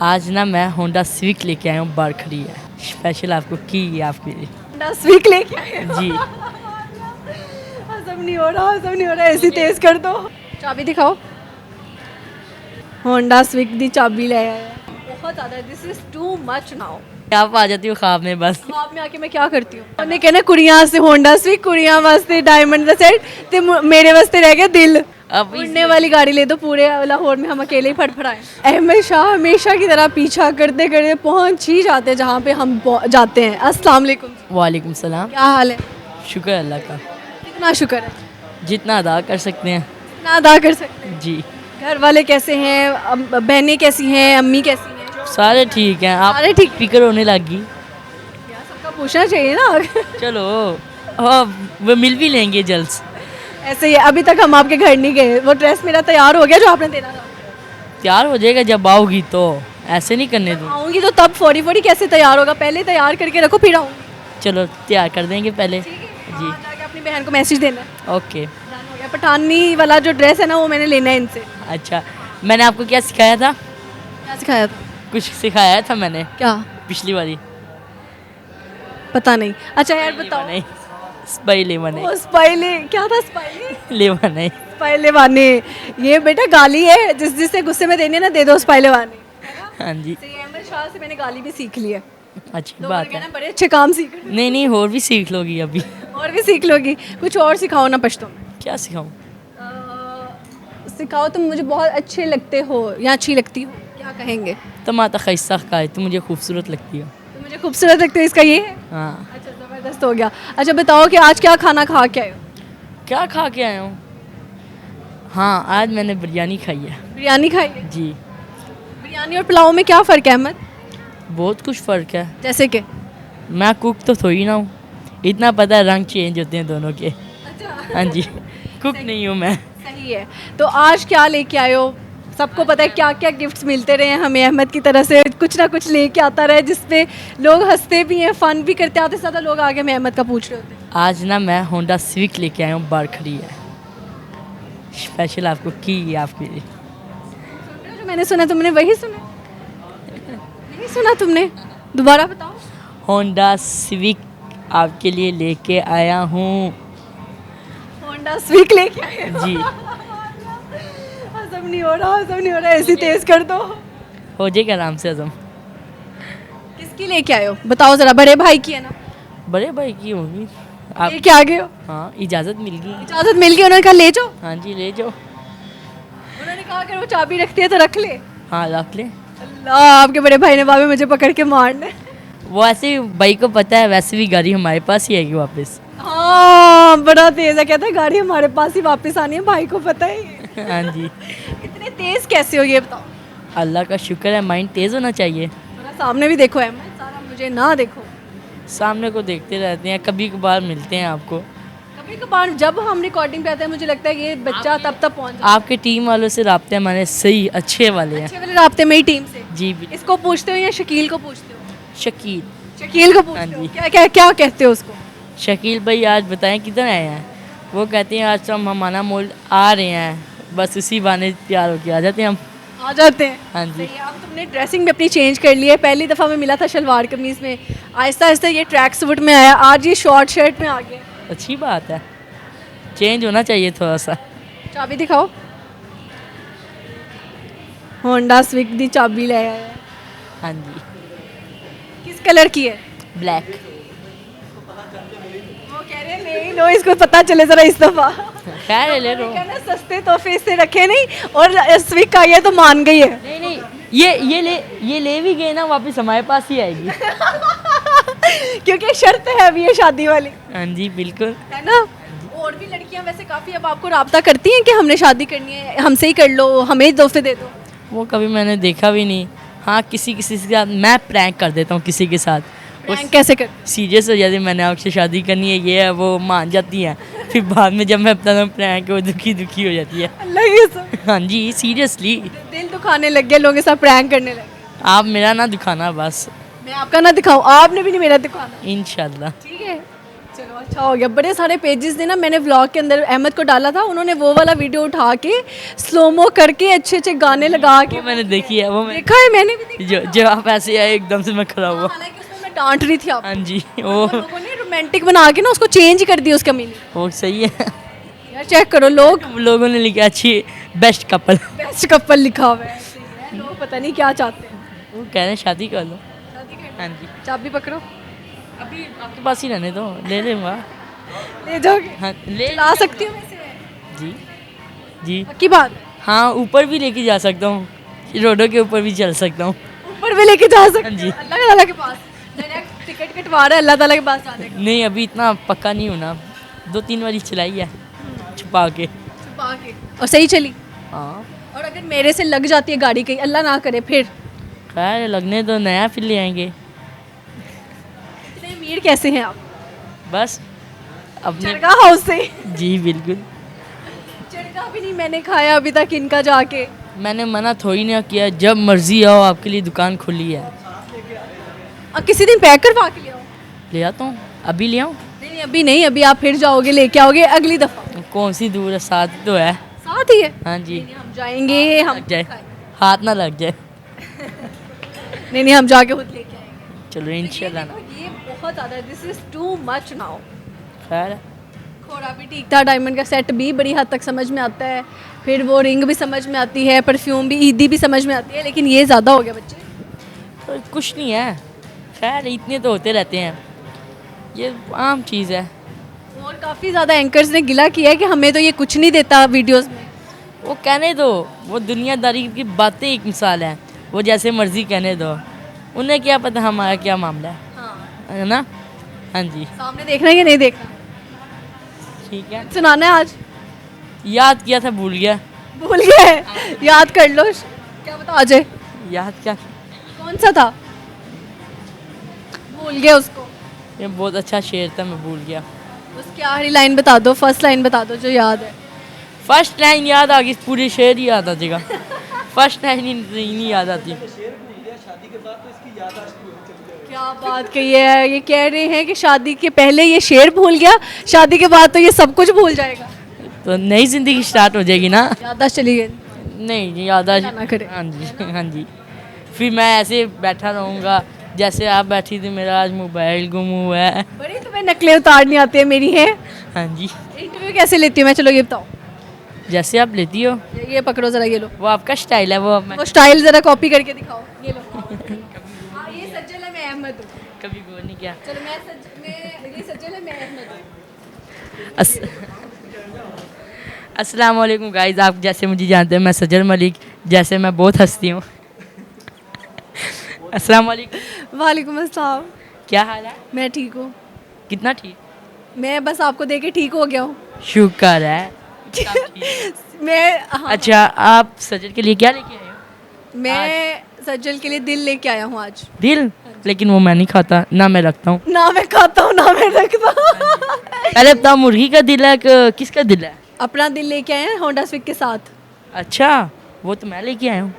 आज ना मैं होंडा सिविक लेके आया हूँ, बाहर खड़ी है, स्पेशल आपको की है आपके लिए। होंडा स्विक लेके आए हो? जी हजम नहीं हो रहा, हजम नहीं हो रहा, ऐसी तेज कर दो। चाबी दिखाओ। होंडा स्विक दी चाबी ले आया है। बहुत ज़्यादा, this is too much now. आप आ जाती हो ख्वाब में बस। ख्वाब में आके मैं क्या करती हूँ, उन्हें कहना कुड़ियां वास्ते होंडा स्विक, कुड़ियां वास्ते डायमंड दा सेट, ते मेरे वास्ते रह गया दिल। अब उड़ने वाली गाड़ी ले दो, पूरे लाहौर में हम अकेले ही फड़फड़ाएं। अहमद शाह हमेशा की तरह पीछा करते करते पहुंच ही जाते जहाँ पे हम जाते हैं। अस्सलाम वालेकुम। वालेकुम सलाम। क्या हाल है? शुक्र अल्लाह का, कितना शुक्र है, जितना अदा कर सकते हैं। कितना अदा कर सकते हैं। जी घर वाले कैसे हैं, बहनें कैसी हैं, अम्मी कैसी हैं? सारे ठीक हैं। आप सारे ठीक। फिक्र होने लगी। यार सबका पूछना चाहिए ना। चलो हाँ, वो मिल भी लेंगे जल्द। ऐसे ही अभी तक हम आपके घर नहीं गए, वो ड्रेस मेरा तैयार हो गया जो आपने देना था। तैयार हो जाएगा जब आओगी, तो ऐसे नहीं करने दूँ। आऊँगी तो तब फौरी फौरी कैसे तैयार होगा, पहले तैयार करके रखो फिर आऊँगी। चलो तैयार कर देंगे पहले। जी हाँ, जाके अपनी बहन को मैसेज देना है। ओके। डन हो गया। पठानी वाला जो ड्रेस है ना वो मैंने लेना है इनसे। अच्छा, मैंने आपको क्या सिखाया था? क्या सिखाया था? कुछ सिखाया था मैंने क्या? पिछली बारी। पता नहीं। अच्छा यार बताओ। नहीं, स्पाई लेवन है। वो स्पाइले क्या था? स्पाइले लेवन है। स्पाइले वाने, ये बेटा गाली है, जिससे गुस्से में देने ना दे दो स्पाइले वाने। हाँ जी, सही है, अहमद शाह से मैंने गाली भी सीख ली है। अच्छी लोगों ने बात कहना है। बड़े अच्छे काम सीख रहे नहीं नहीं, और भी सीख लोगी अभी। हो। और भी सीख लोगी। कुछ और सिखाओ ना पश्तो में। क्या सिखाऊं? सिखाओ, तुम मुझे बहुत अच्छे लगते हो या अच्छी लगती हो, क्या कहेंगे? तमाता खैसा का है, तुम मुझे खूबसूरत लगती हो। तुम मुझे खूबसूरत लगते हो, इसका ये है? हाँ। अच्छा ज़बरदस्त हो गया। अच्छा बताओ कि आज क्या खाना खा के आए हो? क्या खा के आया हूँ? हाँ, आज मैंने बिरयानी खाई है। बिरयानी खाई है? जी, बिरयानी और पुलाव में क्या फ़र्क है अहमद? बहुत कुछ फ़र्क है। जैसे कि? मैं कुक तो थोड़ी ना हूँ, इतना पता है रंग चेंज होते हैं दोनों के। अच्छा हाँ जी, कुक नहीं हूँ मैं। सही है। तो आज क्या लेके आए हो? सबको पता है क्या क्या गिफ्ट्स मिलते रहे हैं हमें अहमद की तरफ से, कुछ ना कुछ लेके आता रहे जिसपे लोग हंसते भी हैं, फन भी करते हैं। आते से ज़्यादा लोग आगे में अहमद का पूछ रहे होते हैं। आज ना मैं होंडा सिविक लेके आया हूँ, बाहर खड़ी है, स्पेशल आपको की है आपके लिए। सुन रहे हो जो मैंने सुना, तुमने वही सुना? नहीं सुना तुमने? दोबारा बताओ। होंडा सिविक आपके लिए लेके आया हूँ। होंडा स्विक लेके आए हो? जी, हजम नहीं हो रहा, हजम नहीं हो रहा, ऐसी तेज कर दो। हो जाएगा आराम से हजम। किसकी लेके आए हो बताओ जरा? बड़े भाई की है ना? बड़े भाई की होगी आप। लेके आ गए हो? हाँ, इजाज़त मिल गई। इजाजत मिल गई, उन्होंने कहा ले जाओ। हाँ जी, ले जाओ। उन्होंने कहा अगर वो चाबी रखती है तो रख ले। हाँ, रख ले। अल्लाह, आपके बड़े भाई ने भाभी मुझे पकड़ के मारने। वो ऐसे भाई को पता है, वैसे भी गाड़ी हमारे पास ही आएगी वापस। हाँ बड़ा तेज है, कहता है गाड़ी हमारे पास ही वापस आनी है, भाई को पता है। हाँ जी, इतने तेज कैसे हो ये बताओ? अल्लाह का शुक्र है, माइंड तेज़ होना चाहिए। थोड़ा सामने भी देखो अहमद, सारा मुझे ना देखो। सामने को देखते रहते हैं, कभी कभार मिलते हैं आपको। कभी कभार जब हम रिकॉर्डिंग पे आते हैं मुझे लगता है कि ये बच्चा तब तक पहुंच जाए। आपके टीम वालों से राब्ते हमारे सही अच्छे वाले हैं। अच्छे वाले राब्ते मेरी टीम से। जी इसको पूछते हो या शकील को पूछते हो? शकील। शकील को हाँ पूछते हो? जी। क्या क्या क्या कहते हो उसको? शकील भाई आज बताएं किधर आए हैं? वो कहते हैं आज तो हम हमारा मोल आ रहे हैं, बस उसी बहाने तैयार होके आ जाते हैं हम। आ जाते हैं। हाँ जी, सही है। अब तुमने ड्रेसिंग भी अपनी चेंज कर ली है। पहली दफ़ा मैं मिला था शलवार कमीज़ में, आहिस्ता आहिस्ता ये ट्रैक सूट में आया, आज ये शॉर्ट शर्ट में आ गया। अच्छी बात है, चेंज होना चाहिए थोड़ा सा। चाबी दिखाओ। होंडा स्विक दी चाबी ले आया है। हाँ जी, किस कलर की है? ब्लैक। वो कह रहे हैं ले ही लो, इसको पता चले ज़रा इस दफ़ा। खैर ले लो। कहना सस्ते तोहफे इससे रखे नहीं, और स्विक आई है तो मान गई है। नहीं नहीं, ये ले भी गए ना, वापस हमारे पास ही आएगी। क्योंकि शर्त है अभी ये शादी वाली, हाँ जी, बिल्कुल। है ना? और भी लड़कियां वैसे काफ़ी अब आपको राब्ता करती हैं कि हमने शादी करनी है, हमसे ही कर लो, हमें ही तोहफे दे दो। वो कभी मैंने देखा भी नहीं। हाँ, किसी किसी के साथ मैं प्रैंक कर देता हूँ, किसी के साथ प्रैंक कैसे कर? सीरियस हो जाती है, मैंने आपसे शादी करनी है, ये है वो, मान जाती हैं। फिर बाद में जब मैं अपना प्रैंक वो दुखी दुखी हो जाती है। अल्लाह की कसम, हाँ जी, सीरियसली। दिल दुखाने लग गया, लोगों के साथ प्रैंक करने लगे। आप मेरा ना दिखाना बस। मैं आपका ना दिखाऊं, आपने भी नहीं मेरा दिखाना। इंशाल्लाह। ठीक है, चलो अच्छा हो गया। बड़े सारे पेजेस ने ना, मैंने व्लॉग के अंदर अहमद को डाला था, उन्होंने वो वाला वीडियो उठा के स्लोमो करके अच्छे अच्छे गाने लगा के वो मैंने देखी है, वो देखा है, मैंने भी देखा। जो आप ऐसे आए एकदम से मैं खड़ा हुआ। हालांकि उसमें मैं डांट रही थी आप हाँ जी, लोगों ने रोमांटिक बना के ना उसको चेंज ही कर दिया उसका मीनिंग। वो सही है। यार चेक करो, लोगों ने लिखा अच्छी बेस्ट कपल। बेस्ट कपल लिखा हुआ है। सही है, लोग पता नहीं क्या चाहते हैं। वो कह रहे हैं शादी कर लो। हाँ जी, चाबी पकड़ो, अभी आपके पास ही रहने दो, ले लूँगा। ले जाओगे। हाँ ले ला सकती हूँ वैसे मैं? जी जी। पक्की बात? हाँ, ऊपर भी लेके जा सकता हूँ, रोडों के ऊपर भी चल सकता हूँ। ऊपर भी लेके जा सकते हाँ जी। हैं अल्लाह ताला के पास। डायरेक्ट टिकट कटवा रहा है अल्लाह ताला के पास जाने का। नहीं, अभी इतना पक्का नहीं होना, 2-3 बारी चलाई है छुपा के। छुपा के, और सही चली। हाँ और अगर मेरे से लग जाती है गाड़ी कहीं, अल्लाह ना करे, फिर खैर लगने तो नया फिर ले आएंगे। इतने अमीर कैसे हैं आप? बस अपने। चरगा हाउस से? जी बिल्कुल। चरगा भी नहीं मैंने खाया अभी तक इनका जाके। मैंने मना थोड़ी ना किया, जब मर्जी आओ, आपके लिए दुकान खुली है। अब किसी दिन पैक करवा के ले आओ। ले आता हूँ, अभी ले आऊँ? नहीं अभी नहीं, अभी आप फिर जाओगे लेके आओगे अगली दफा। कौन सी दूर है, साथ तो है। साथ ही है? हाँ जी। नहीं, हम जाएंगे, हम लग जाए, हाथ ना लग जाए। नहीं नहीं, हम जाके खुद लेके आएंगे। चलो इंशाल्लाह ना। ये बहुत ज़्यादा, this is too much now. खैर खोड़ा भी ठीक था, डायमंड का सेट भी बड़ी हद तक समझ में आता है, फिर वो रिंग भी समझ में आती है, परफ्यूम भी, ईदी भी समझ में आती है, लेकिन ये ज़्यादा हो गया बच्चे। तो कुछ नहीं है, खैर इतने तो होते रहते हैं, ये आम चीज़ है। और काफ़ी ज़्यादा एंकर्स ने गिला किया है कि हमें तो ये कुछ नहीं देता वीडियोस में। वो कहने दो, वो दुनियादारी की बातें एक मिसाल है, वो जैसे मर्जी कहने दो, उन्हें क्या पता हमारा क्या मामला है। हाँ, है ना? हाँ जी। सामने देखना है कि नहीं देखना? ठीक है, सुनाना है आज? याद किया था भूल गया। भूल गए? याद कर लो, क्या पता आ जाए। याद क्या, कौन सा था? भूल गया उसको। ये बहुत अच्छा शेर था, मैं भूल गया। उसकी आखिरी लाइन बता दो, फर्स्ट लाइन बता दो जो याद है। फर्स्ट लाइन याद आ गई, पूरे शेर ही याद आ जाएगा। फर्स्ट लाइन ही नहीं याद आती। क्या बात कही है, ये कह रहे हैं कि शादी के पहले ये शेर भूल गया, शादी के बाद तो ये सब कुछ भूल जाएगा। तो नई जिंदगी स्टार्ट हो जाएगी ना। याददाश्त चली गई। नहीं जी, याद ना करे। हाँ जी, हाँ जी। फिर मैं ऐसे बैठा रहूँगा जैसे आप बैठी थी, मेरा आज मोबाइल गुम हुआ है। बड़ी तुम्हें नकलें उतारनी आती है मेरी है। हाँ जी, इंटरव्यू कैसे लेती हूँ मैं, चलो ये बताओ। जैसे आप लेती हो, ये पकड़ो जरा, ये लो। वो आपका स्टाइल है, वो अब मैं वो स्टाइल जरा कॉपी करके दिखाओ, ये लो। हाँ, ये सज्जल है, मैं अहमद हूँ। कभी गौर नहीं किया। चलो ये सज्जल है, मैं अहमद हूँ। अस्सलाम वालेकुम गाइस, आप जैसे मुझे जानते हैं, मैं सजल मलिक, जैसे मैं बहुत हंसती हूँ। अस्सलाम वालेकुम। वालेकुम अस्सलाम। क्या हाल है? मैं ठीक हूँ। कितना ठीक? मैं बस आपको देख के ठीक हो गया हूँ। शुक्र है। सब ठीक। मैं हाँ, अच्छा, आप सजल के लिए क्या लेके आए हो? मैं सज्जल के लिए दिल लेके आया हूँ आज। दिल? लेकिन वो मैं नहीं खाता, ना मैं रखता हूँ। ना मैं खाता हूँ ना मैं रखता हूँ। पहले बताओ, मुर्गी का दिल है कि किसका दिल है? अपना दिल लेके आए हैं होंडा स्विक के साथ। अच्छा, वो तो मैं लेके आया हूँ।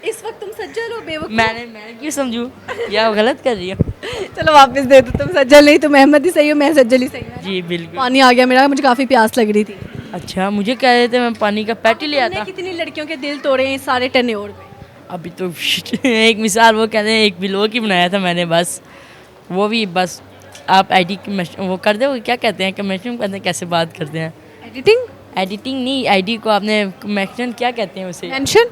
इस वक्त तुम सज्जल हो बेवकूफ। मैं क्यों समझूँ, या गलत कर रही हूँ? चलो वापस दे दो, तुम सज्जल नहीं, तुम अहमद ही सही हो, मैं सज्जल ही सही हूँ। जी बिल्कुल। पानी आ गया मेरा, मुझे काफ़ी प्यास लग रही थी। अच्छा, मुझे कह रहे थे मैं पानी का पैटी ले आता। तुमने कितनी लड़कियों के दिल तोड़े हैं इस सारे टेन्योर में? अभी तो एक मिसाल वो कहते हैं, एक बिलो की बनाया था मैंने, बस वो भी बस आप आईडी वो कर दो, क्या कहते हैं, कमेंशन कहते हैं, कैसे बात करते हैं? एडिटिंग? एडिटिंग नहीं, आईडी को आपने मेंशन क्या कहते हैं उसे? मेंशन?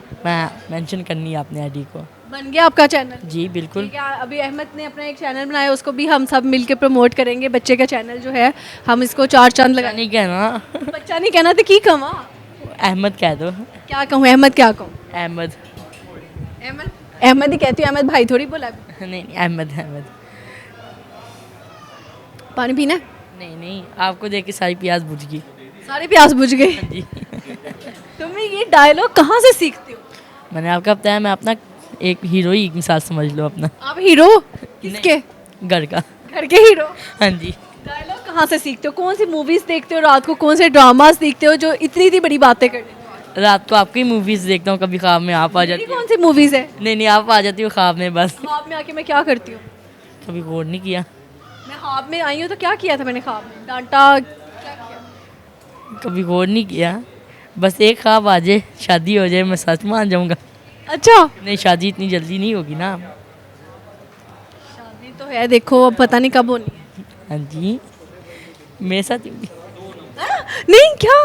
मेंशन करनी है आपने आईडी को। बन गया आपका चैनल? जी बिल्कुल। ठीक है, अभी अहमद ने अपना एक चैनल बनाया, उसको भी हम सब मिलके प्रमोट करेंगे। बच्चे का चैनल जो है, हम इसको 4 चांद क्या लगा। नहीं कहना, बच्चा नहीं कहना तो की कहवा? अहमद कह दो। क्या कहूँ, अहमद क्या कहूँ? अहमद। अहमद अहमद ही कहती हूँ, अहमद भाई थोड़ी बोला अभी। नहीं अहमद। पानी पीना है? नहीं, आपको देख के सारी प्यास बुझ गई। सारे प्यास बुझ गए। जी। तुम्हें ये डायलॉग कहाँ से सीखते हो? मैंने आपका बताया, मैं अपना एक हीरो ही मिसाल समझ लो अपना। आप हीरो किसके? घर का। घर के हीरो? हाँ जी। डायलॉग कहाँ से सीखते हो? कौन सी मूवीज देखते हो रात को? कौन से ड्रामास देखते हो जो इतनी बड़ी बातें कर? रात को आपकी मूवीज देखता हूँ, कभी ख्वाब में आप आ जाती हो। कौन सी मूवीज है? नहीं, आप आ जाती हो ख्वाब में, बस। ख्वाब में आके मैं क्या करती हूँ? कभी गौर नहीं किया। मैं ख्वाब में आई हूँ तो क्या किया था मैंने ख्वाब में? डांटा? क्या किया? कभी गौर नहीं किया, बस एक ख्वाब आ जाए, शादी हो जाए, मैं सच मान जाऊँगा। अच्छा, नहीं, शादी इतनी जल्दी नहीं होगी ना। शादी तो है, देखो अब पता नहीं कब होनी है। हाँ जी, मेरे साथ ही- नहीं क्या?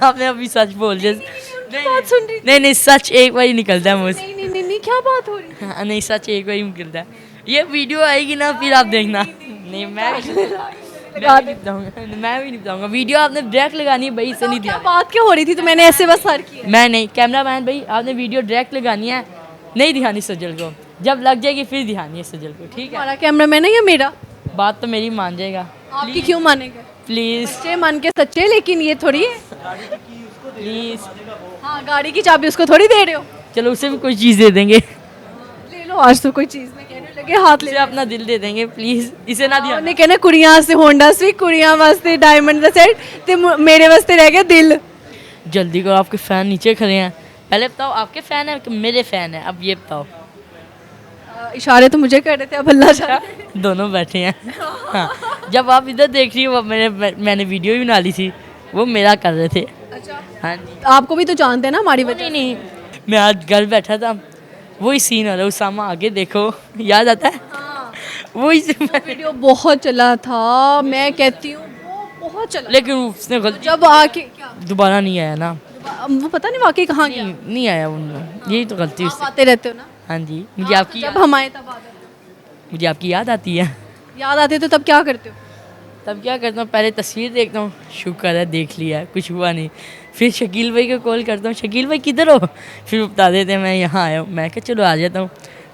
आपने अभी सच बोल दिया। बात सुन रही थी। नहीं नहीं, सच एक बार ही निकलता है मुझसे। नहीं नहीं नहीं नहीं, क्या बात हो रही है? हाँ, नहीं, सच एक बार ही निकलता है। ये वीडियो आएगी ना, फिर आप देखना। नहीं, मैं भी नहीं बताऊंगा। वीडियो आपने डायरेक्ट लगानी है भाई, से नहीं क्या दिया। बात क्या हो रही थी? तो मैंने ऐसे बस सर किया। मैं नहीं, कैमरा मैन भाई, आपने वीडियो डायरेक्ट लगानी है, नहीं दिखानी सजल को। जब लग जाएगी फिर दिखानी है सजल को, ठीक है? हमारा कैमरा मैन है या मेरा? बात तो मेरी मान जाएगा, आपकी क्यों मानेगा? प्लीज़ सच्चे मन के सच्चे, लेकिन ये थोड़ी है। प्लीज़। हाँ, गाड़ी की चाबी उसको थोड़ी दे रहे हो। चलो उसे भी कोई चीज़ दे देंगे, ले लो आज तो कोई चीज़ में कहने लगे हाथ ले उसे अपना दिल दे देंगे, प्लीज़ इसे ना दिया। ਉਹਨੇ कहना कुड़ियां वास्ते होंडा स्विक, कुड़ियां वास्ते डायमंड दा सेट ते मेरे वास्ते रह गया दिल। जल्दी करो, आपके फ़ैन नीचे खड़े हैं। पहले बताओ आपके फ़ैन है कि मेरे फ़ैन है, अब ये बताओ। इशारे तो मुझे कर रहे थे, अब अल्लाह जाने। दोनों बैठे हैं। हाँ, जब आप इधर देख रही हो, मैंने वीडियो भी बना ली थी, वो मेरा कर रहे थे। अच्छा, हाँ जी। आपको भी तो जानते हैं ना हमारी वजह। नहीं नहीं, मैं आज घर बैठा था, वही सीन हो रहा है। उसामा आगे देखो, याद आता है? हाँ, वही वो वीडियो बहुत चला था, मैं कहती हूँ वो बहुत चला। लेकिन उसने गलती, जब आके क्या दोबारा नहीं आया ना। वो पता नहीं वाकई कहाँ गया। नहीं आया उनमें, यही तो गलती आप उससे। आते रहते हो ना। हाँ जी, मुझे आपकी जब हम आए तब आते मुझे आपकी याद आती है। याद आते तो तब क्या करते हो? तब क्या करता हूँ, पहले तस्वीर देखता हूँ, शुक्र है देख लिया, कुछ हुआ नहीं। फिर शकील भाई को कॉल करता हूँ, शकील भाई किधर हो? फिर वो बता देते हैं मैं यहाँ आया हूँ। मैं कहा चलो आ जाता हूँ।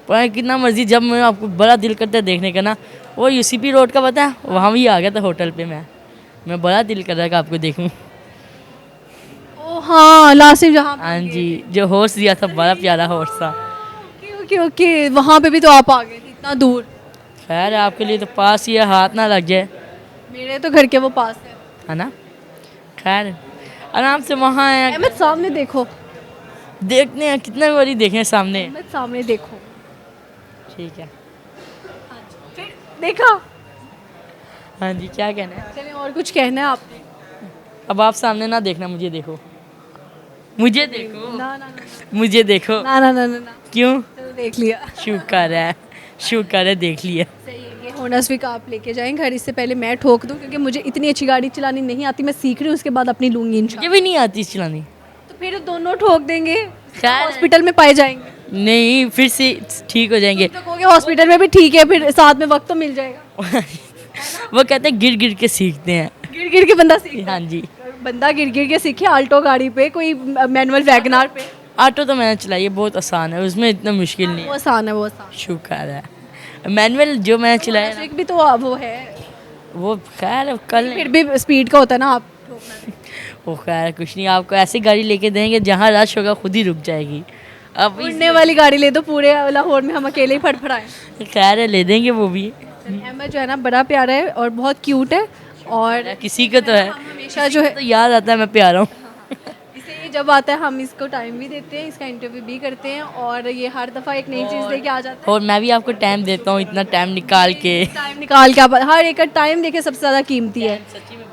पर कितना मर्जी, जब मैं आपको बड़ा दिल करता है देखने का ना, वो यूसीपी रोड का पता है, वहाँ भी आ गया था होटल पे। मैं बड़ा दिल कर रहा था आपको देखूँ। ओ हाँ, लास्ट जहाँ हाँ जी, जो हॉर्स दिया था, बड़ा प्यारा हॉर्स था। ओके ओके ओके, वहाँ पे भी तो आप आ गए थे इतना दूर। खैर आपके लिए तो पास ही है, हाथ ना लग जाए, मेरे तो घर के वो पास है। है ना? खैर आराम से वहाँ है, अहमद सामने देखो, देखते हैं कितने बारी देखें सामने। अहमद सामने देखो। ठीक है। फिर देखा? हाँ जी, क्या कहना है? चलिए, और कुछ कहना है आपने? अब आप सामने ना देखना, मुझे देखो, मुझे देखो, ना ना ना मुझे देखो। ना ना ना ना ना, क्यों? चलो देख लिया। शुक्र है देख लिया। सही है, ये होंडा स्विक आप लेके जाएं घर। इससे पहले मैं ठोक दूं, क्योंकि मुझे इतनी अच्छी गाड़ी चलानी नहीं आती। मैं सीख रही हूँ, उसके बाद अपनी लूंगी ये इंशाल्लाह। भी नहीं आती चलानी। तो फिर दोनों ठोक देंगे, खैर। हॉस्पिटल में पाए जाएंगे। नहीं, फिर से ठीक हो जाएंगे। तो कहोगे हॉस्पिटल में भी ठीक है, फिर साथ में वक्त तो मिल जाएगा। वो कहते हैं गिर गिर के सीखते हैं। गिर गिर के बंदा सीखता हाँ है। जी, बंदा गिर गिर के सीखे, आल्टो गाड़ी पे, कोई मैनुअल वैगनार पे। ऑटो तो मैंने चलाई है, बहुत आसान है, उसमें इतना मुश्किल नहीं वो है। आसान है, वो आसान। शुक्र है। मैनुअल जो मैंने चलाया ना, स्विक भी तो वो है, वो खैर कल फिर भी स्पीड का होता है ना। आप ठोकना नहीं। वो खैर कुछ नहीं, आपको ऐसी गाड़ी लेके देंगे जहाँ रश होगा खुद ही रुक जाएगी। अब उड़ने वाली गाड़ी ले दो, पूरे लाहौर में हम अकेले ही फड़फड़ाएं। खैर है, ले देंगे वो भी। अहमद जो है ना, बड़ा प्यारा है और बहुत क्यूट है। और किसी का तो है, हम हमेशा जो है, तो याद आता है मैं प्यारा हूँ। इसे ये जब आता है हम इसको टाइम भी देते हैं, इसका इंटरव्यू भी करते हैं, और ये हर दफ़ा एक नई चीज़ लेके आ जाता है। और मैं भी आपको टाइम देता हूँ, इतना टाइम निकाल के। टाइम निकाल के आप, हर एक का टाइम देखिए सबसे ज़्यादा कीमती है।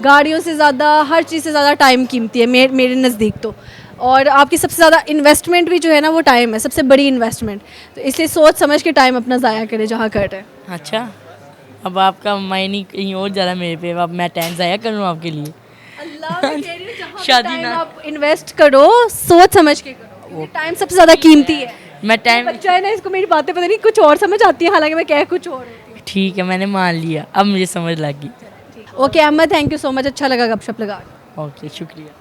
गाड़ियों से ज़्यादा, हर चीज़ से ज़्यादा टाइम कीमती है मेरे नज़दीक तो। और आपकी सबसे ज़्यादा इन्वेस्टमेंट भी जो है ना, वो टाइम है, सबसे बड़ी इन्वेस्टमेंट। तो इसलिए सोच समझ के टाइम अपना ज़ाया करें जहाँ कर रहे हैं। अच्छा, अब आपका मायने कहीं और ज़्यादा मेरे पे, अब मैं टाइम ज़ाया करूँ आपके लिए? अल्लाह, मैं कह रही हूँ जहाँ शादी टाइम ना- आप इन्वेस्ट करो, सोच समझ के करो, क्योंकि टाइम सबसे ज़्यादा कीमती है। मैं टाइम, बच्चा है ना, इसको मेरी बातें पता नहीं कुछ और समझ आती है, हालांकि मैं कह कुछ और होती हूँ। ठीक है, मैंने मान लिया, अब मुझे समझ लगी। Okay Ahmed, thank you so much, अच्छा लगा गपशप लगा के। ओके, शुक्रिया।